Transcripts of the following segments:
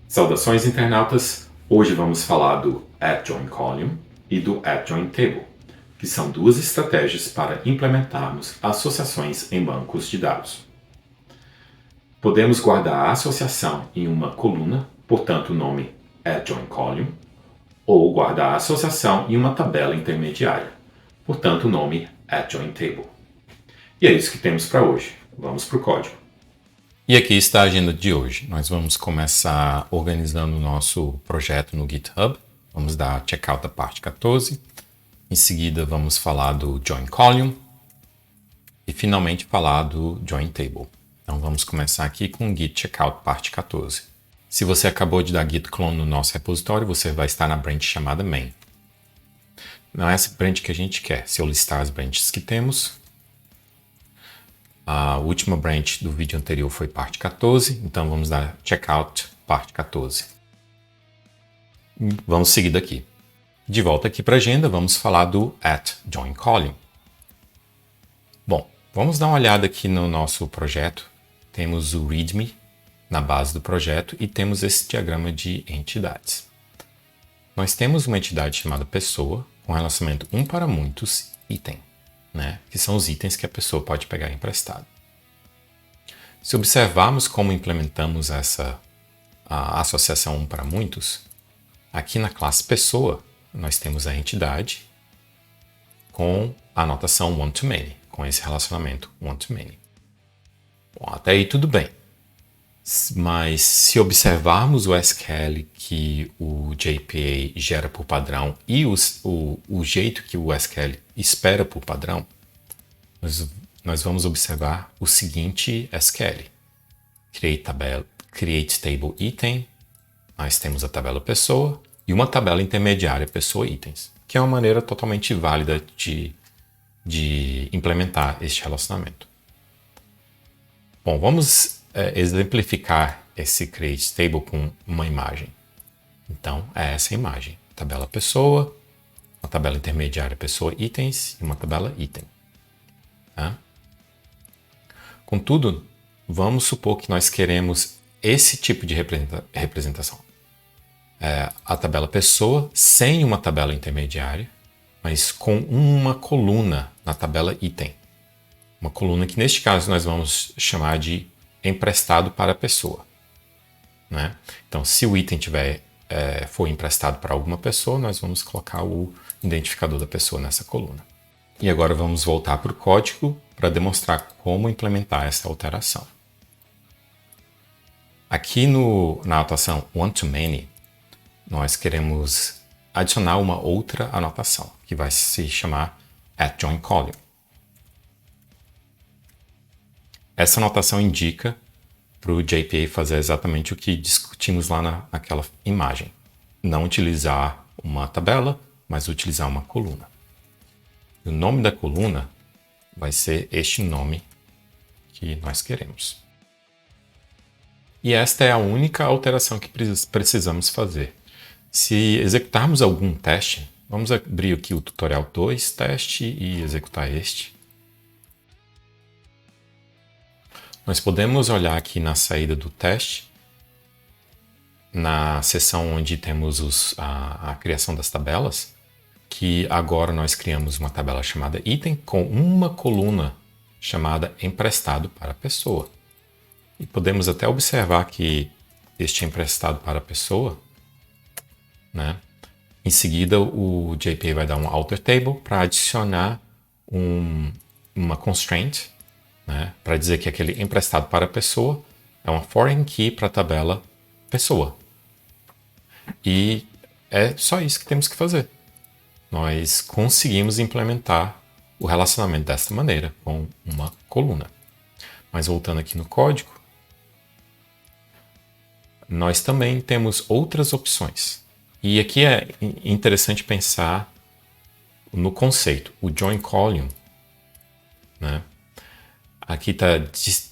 Saudações, internautas! Hoje vamos falar do @join_column e do @join_table, que são duas estratégias para implementarmos associações em bancos de dados. Podemos guardar a associação em uma coluna, portanto o nome @join_column, ou guardar a associação em uma tabela intermediária, portanto o nome @join_table. E é isso que temos para hoje. Vamos para o código. E aqui está a agenda de hoje. Nós vamos começar organizando o nosso projeto no GitHub. Vamos dar checkout da parte 14. Em seguida, vamos falar do join column. E finalmente falar do join table. Então vamos começar aqui com o git checkout parte 14. Se você acabou de dar git clone no nosso repositório, você vai estar na branch chamada main. Não é essa branch que a gente quer. Se eu listar as branches que temos, a última branch do vídeo anterior foi parte 14, então vamos dar checkout parte 14. Vamos seguir daqui. De volta aqui para a agenda, vamos falar do @join_column. Bom, vamos dar uma olhada aqui no nosso projeto. Temos o README na base do projeto e temos esse diagrama de entidades. Nós temos uma entidade chamada pessoa com relacionamento um para muitos item, né? Que são os itens que a pessoa pode pegar emprestado. Se observarmos como implementamos a associação um para muitos, aqui na classe pessoa, nós temos a entidade com a notação one-to-many, com esse relacionamento one-to-many. Bom, até aí tudo bem. Mas se observarmos o SQL que o JPA gera por padrão e o jeito que o SQL espera por padrão, nós vamos observar o seguinte SQL. Create table item, nós temos a tabela pessoa e uma tabela intermediária pessoa itens, que é uma maneira totalmente válida de implementar este relacionamento. Bom, vamos exemplificar esse create table com uma imagem. Então, é essa imagem. Tabela pessoa, uma tabela intermediária pessoa itens e uma tabela item. Tá? Contudo, vamos supor que nós queremos esse tipo de representação. A tabela pessoa sem uma tabela intermediária, mas com uma coluna na tabela item. Uma coluna que, neste caso, nós vamos chamar de emprestado para a pessoa. Né? Então, se o item for emprestado para alguma pessoa, nós vamos colocar o identificador da pessoa nessa coluna. E agora vamos voltar para o código para demonstrar como implementar essa alteração. Aqui na anotação one-to-many, nós queremos adicionar uma outra anotação, que vai se chamar @join_column. Essa anotação indica para o JPA fazer exatamente o que discutimos lá naquela imagem. Não utilizar uma tabela, mas utilizar uma coluna. E o nome da coluna vai ser este nome que nós queremos. E esta é a única alteração que precisamos fazer. Se executarmos algum teste, vamos abrir aqui o tutorial 2, teste, e executar este. Nós podemos olhar aqui na saída do teste, na seção onde temos a criação das tabelas, que agora nós criamos uma tabela chamada item com uma coluna chamada emprestado para a pessoa. E podemos até observar que este emprestado para a pessoa, né? Em seguida o JPA vai dar um alter table para adicionar uma constraint, né? Para dizer que aquele emprestado para a pessoa é uma foreign key para a tabela pessoa. E é só isso que temos que fazer. Nós conseguimos implementar o relacionamento desta maneira, com uma coluna. Mas voltando aqui no código, nós também temos outras opções. E aqui é interessante pensar no conceito. O join column, né? Aqui está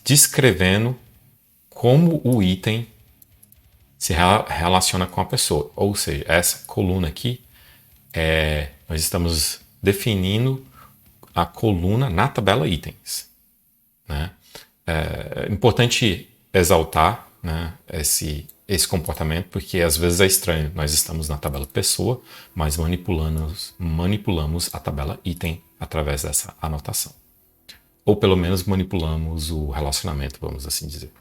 descrevendo como o item se relaciona com a pessoa. Ou seja, essa coluna aqui, nós estamos definindo a coluna na tabela itens. Né? É importante exaltar, né, esse comportamento porque às vezes é estranho. Nós estamos na tabela pessoa, mas manipulamos a tabela item através dessa anotação. Ou pelo menos manipulamos o relacionamento, vamos assim dizer.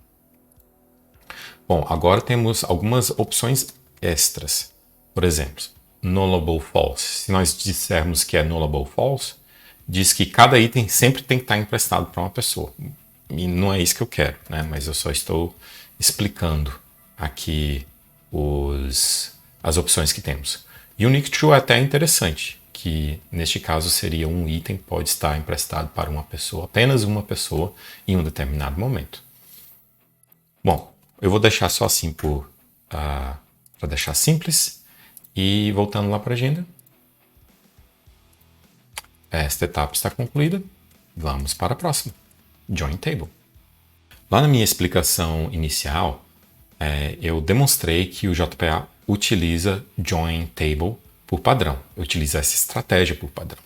Bom, agora temos algumas opções extras. Por exemplo, nullable false. Se nós dissermos que é nullable false, diz que cada item sempre tem que estar emprestado para uma pessoa. E não é isso que eu quero, né? Mas eu só estou explicando aqui as opções que temos. Unique True é até interessante, que neste caso seria um item que pode estar emprestado para uma pessoa, apenas uma pessoa, em um determinado momento. Bom, eu vou deixar só assim para deixar simples. E voltando lá para a agenda. Esta etapa está concluída. Vamos para a próxima. Join Table. Lá na minha explicação inicial, eu demonstrei que o JPA utiliza Join Table por padrão. Utiliza essa estratégia por padrão.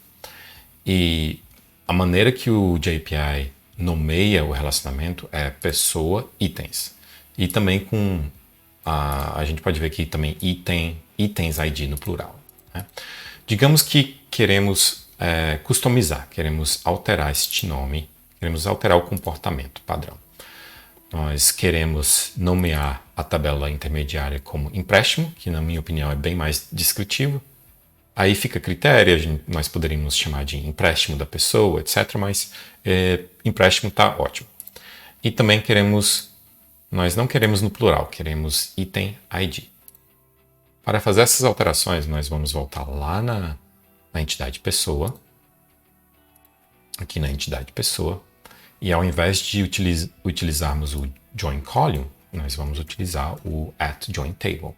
E a maneira que o JPI nomeia o relacionamento é pessoa, itens. E também com a gente pode ver aqui também itens ID no plural. Né? Digamos que queremos customizar, queremos alterar este nome, queremos alterar o comportamento padrão. Nós queremos nomear a tabela intermediária como empréstimo, que na minha opinião é bem mais descritivo. Aí fica critério, nós poderíamos chamar de empréstimo da pessoa, etc. Mas empréstimo está ótimo. E também nós não queremos no plural, queremos item ID. Para fazer essas alterações, nós vamos voltar lá na entidade pessoa, aqui na entidade pessoa, e ao invés de utilizarmos o join column, nós vamos utilizar o @join_table.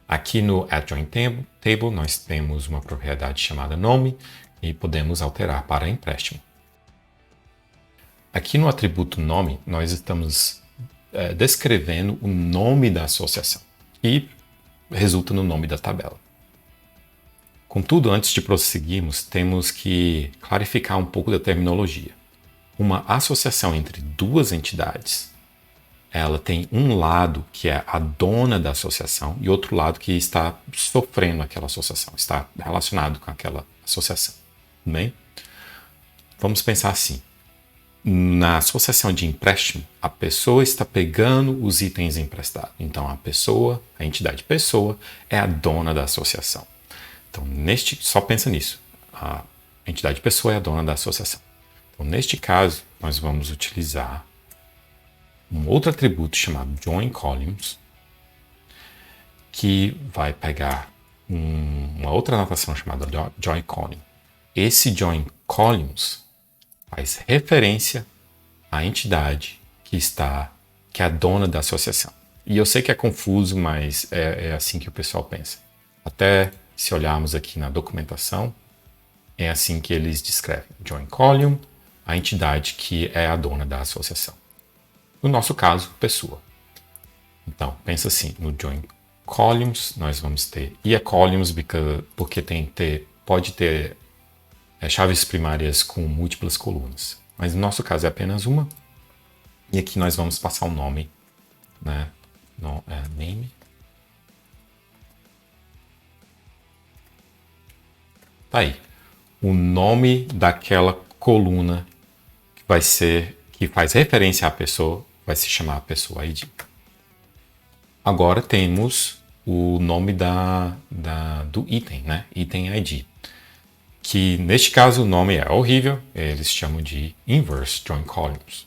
Aqui no @join_table nós temos uma propriedade chamada nome e podemos alterar para empréstimo. Aqui no atributo nome, nós estamos descrevendo o nome da associação e resulta no nome da tabela. Contudo, antes de prosseguirmos, temos que clarificar um pouco da terminologia. Uma associação entre duas entidades, ela tem um lado que é a dona da associação e outro lado que está sofrendo aquela associação, está relacionado com aquela associação. Tudo bem? Vamos pensar assim. Na associação de empréstimo, a pessoa está pegando os itens emprestados. Então, a entidade pessoa, é a dona da associação. Então, só pensa nisso. A entidade pessoa é a dona da associação. Então, neste caso, nós vamos utilizar um outro atributo chamado join columns, que vai pegar uma outra anotação chamada join column. Esse join columns faz referência à entidade que é a dona da associação. E eu sei que é confuso, mas é assim que o pessoal pensa. Até se olharmos aqui na documentação, é assim que eles descrevem. Join column, a entidade que é a dona da associação. No nosso caso, pessoa. Então, pensa assim, no join columns nós vamos ter, e é columns porque pode ter chaves primárias com múltiplas colunas. Mas no nosso caso é apenas uma. E aqui nós vamos passar o nome, né? Name. Tá aí. O nome daquela coluna que faz referência à pessoa, vai se chamar pessoa ID. Agora temos o nome do item, né? Item ID. Que neste caso o nome é horrível, eles chamam de inverse join columns.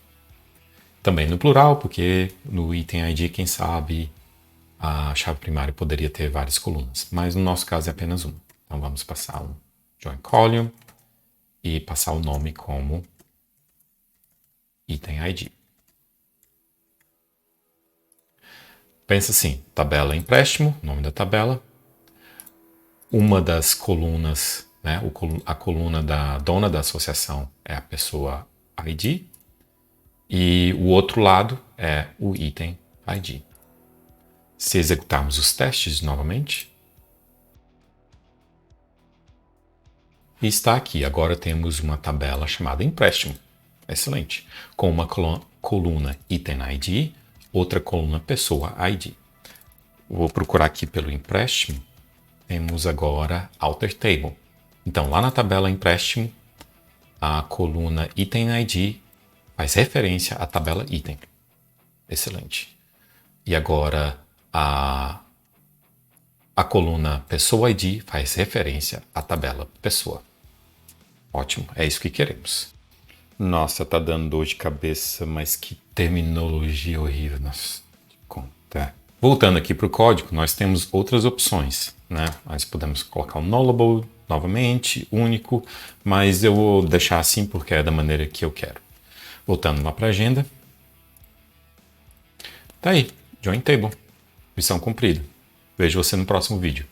Também no plural, porque no item ID, quem sabe, a chave primária poderia ter várias colunas, mas no nosso caso é apenas uma. Então vamos passar um join column e passar o nome como item ID. Pensa assim, tabela empréstimo, nome da tabela, uma das colunas, né, a coluna da dona da associação é a pessoa ID e o outro lado é o item ID. Se executarmos os testes novamente, e está aqui. Agora temos uma tabela chamada empréstimo. Excelente. Com coluna item ID, outra coluna pessoa ID. Vou procurar aqui pelo empréstimo. Temos agora alter table. Então, lá na tabela empréstimo, a coluna item ID faz referência à tabela item. Excelente. E agora a coluna pessoa ID faz referência à tabela pessoa. Ótimo, é isso que queremos. Nossa, tá dando dor de cabeça, mas que terminologia horrível. Nossa, conta. Voltando aqui para o código, nós temos outras opções, né? Nós podemos colocar o nullable novamente, único, mas eu vou deixar assim porque é da maneira que eu quero. Voltando lá para a agenda. Tá aí, Join Table. Missão cumprida. Vejo você no próximo vídeo.